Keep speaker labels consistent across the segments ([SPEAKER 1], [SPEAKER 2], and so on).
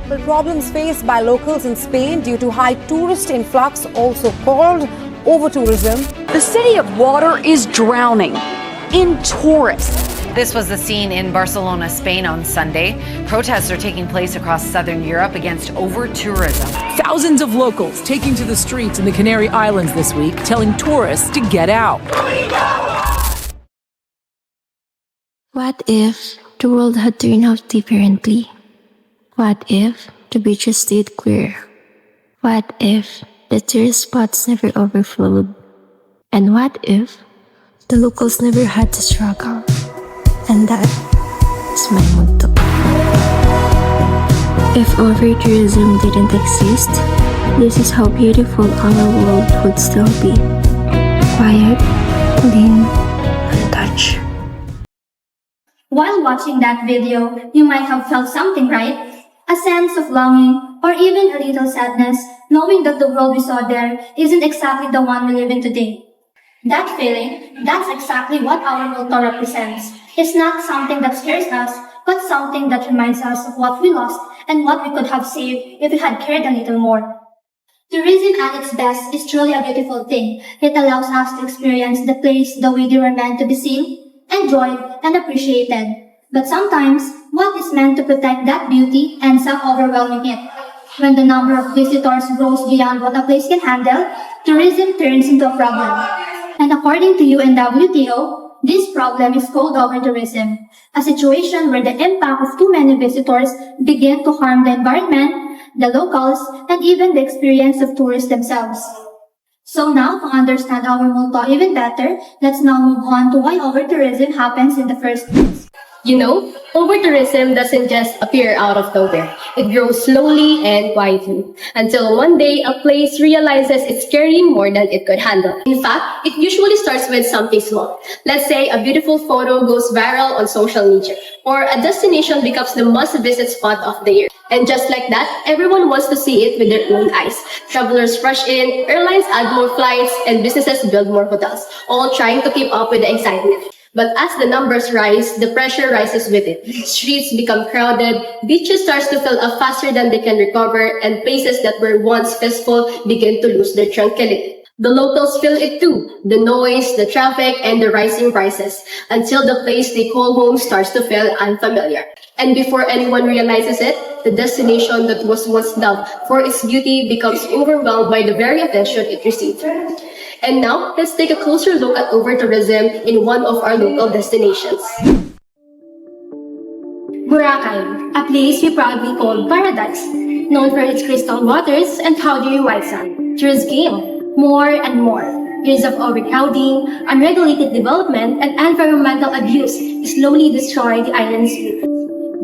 [SPEAKER 1] The problems faced by locals in Spain due to high tourist influx, also called over-tourism.
[SPEAKER 2] The city of water is drowning in tourists.
[SPEAKER 3] This was the scene in Barcelona, Spain on Sunday. Protests are taking place across southern Europe against over-tourism.
[SPEAKER 4] Thousands of locals taking to the streets in the Canary Islands this week, telling tourists to get out.
[SPEAKER 5] What if the world had turned out differently? What if the beaches stayed clear? What if the tourist spots never overflowed? And what if the locals never had to struggle? And that is my motto. If over-tourism didn't exist, this is how beautiful our world would still be. Quiet, clean, untouched.
[SPEAKER 6] While watching that video, you might have felt something, right? A sense of longing or even a little sadness, knowing that the world we saw there isn't exactly the one we live in today. That feeling, that's exactly what our motto represents. It's not something that scares us, but something that reminds us of what we lost and what we could have saved if we had cared a little more. Tourism at its best is truly a beautiful thing. It allows us to experience the place the way they were meant to be seen, enjoyed, and appreciated. But sometimes, what is meant to protect that beauty ends up overwhelming it. When the number of visitors grows beyond what a place can handle, tourism turns into a problem. And according to UNWTO, this problem is called over-tourism, a situation where the impact of too many visitors begin to harm the environment, the locals, and even the experience of tourists themselves. So now, to understand our motto even better, let's now move on to why over-tourism happens in the first place.
[SPEAKER 7] You know, over-tourism doesn't just appear out of nowhere. It grows slowly and quietly until one day a place realizes it's carrying more than it could handle. In fact, it usually starts with something small. Let's say a beautiful photo goes viral on social media, or a destination becomes the must-visit spot of the year. And just like that, everyone wants to see it with their own eyes. Travelers rush in, airlines add more flights, and businesses build more hotels, all trying to keep up with the excitement. But as the numbers rise, the pressure rises with it. Streets become crowded, beaches start to fill up faster than they can recover, and places that were once peaceful begin to lose their tranquility. The locals feel it too, the noise, the traffic, and the rising prices, until the place they call home starts to feel unfamiliar. And before anyone realizes it, the destination that was once loved for its beauty becomes overwhelmed by the very attention it received. And now, let's take a closer look at over-tourism in one of our local destinations.
[SPEAKER 6] Boracay, a place we proudly call paradise, known for its crystal waters and powdery white sand. Tourists came, more and more. Years of overcrowding, unregulated development, and environmental abuse slowly destroyed the island's beauty.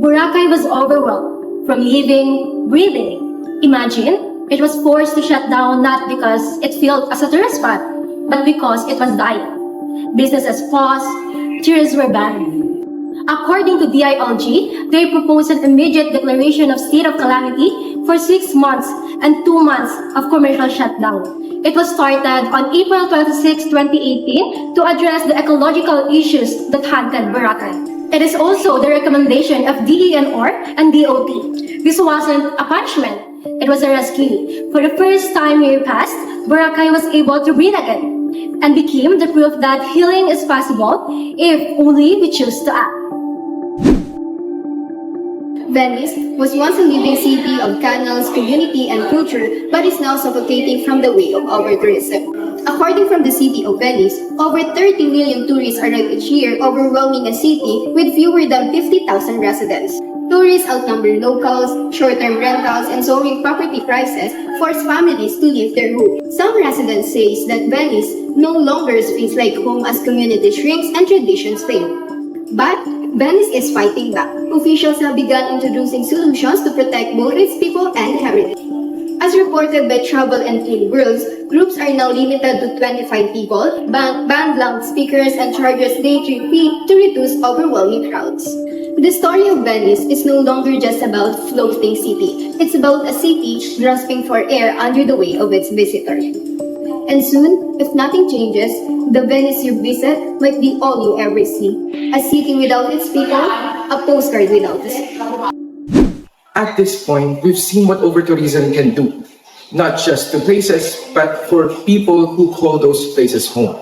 [SPEAKER 6] Boracay was overwhelmed from living, breathing. Imagine, it was forced to shut down not because it failed as a tourist spot, but because it was dying. Businesses paused, tourists were banned. According to DILG, they proposed an immediate declaration of state of calamity for 6 months and 2 months of commercial shutdown. It was started on April 26, 2018 to address the ecological issues that haunted Boracay. It is also the recommendation of DENR and DOT. This wasn't a punishment, it was a rescue. For the first time year past, Boracay was able to breathe again and became the proof that healing is possible if only we choose to act.
[SPEAKER 8] Venice was once a living city of canals, community, and culture, but is now suffocating from the weight of over-tourism. According from the city of Venice, over 30 million tourists arrive each year, overwhelming a city with fewer than 50,000 residents. Tourists outnumber locals, short-term rentals, and soaring property prices force families to leave their homes. Some residents say that Venice no longer feels like home as community shrinks and traditions fade. But Venice is fighting back. Officials have begun introducing solutions to protect both its people and heritage. As reported by Travel and Trade Worlds, groups are now limited to 25 people, ban loudspeakers, and charges day-trip fee to reduce overwhelming crowds. The story of Venice is no longer just about floating city. It's about a city grasping for air under the weight of its visitors. And soon, if nothing changes, the Venice you visit might be all you ever see. A city without its people, a postcard without its.
[SPEAKER 9] At this point, we've seen what over-tourism can do, not just to places, but for people who call those places home.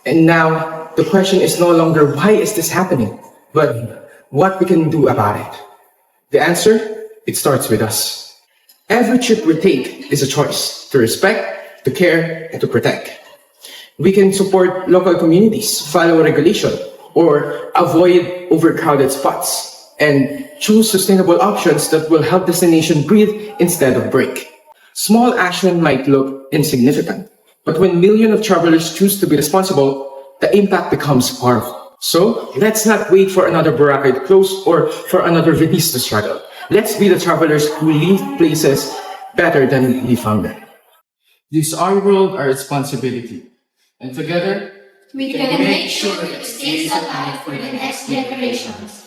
[SPEAKER 9] And now, the question is no longer why is this happening, but what we can do about it. The answer? It starts with us. Every trip we take is a choice to respect, to care, and to protect. We can support local communities, follow regulation, or avoid overcrowded spots, and choose sustainable options that will help destination breathe instead of break. Small action might look insignificant, but when millions of travelers choose to be responsible, the impact becomes powerful. So let's not wait for another Boracay to close or for another Venice to struggle. Let's be the travelers who leave places better than we found them. This is our world, our responsibility. And together,
[SPEAKER 6] We can make sure it stays alive for the next generations.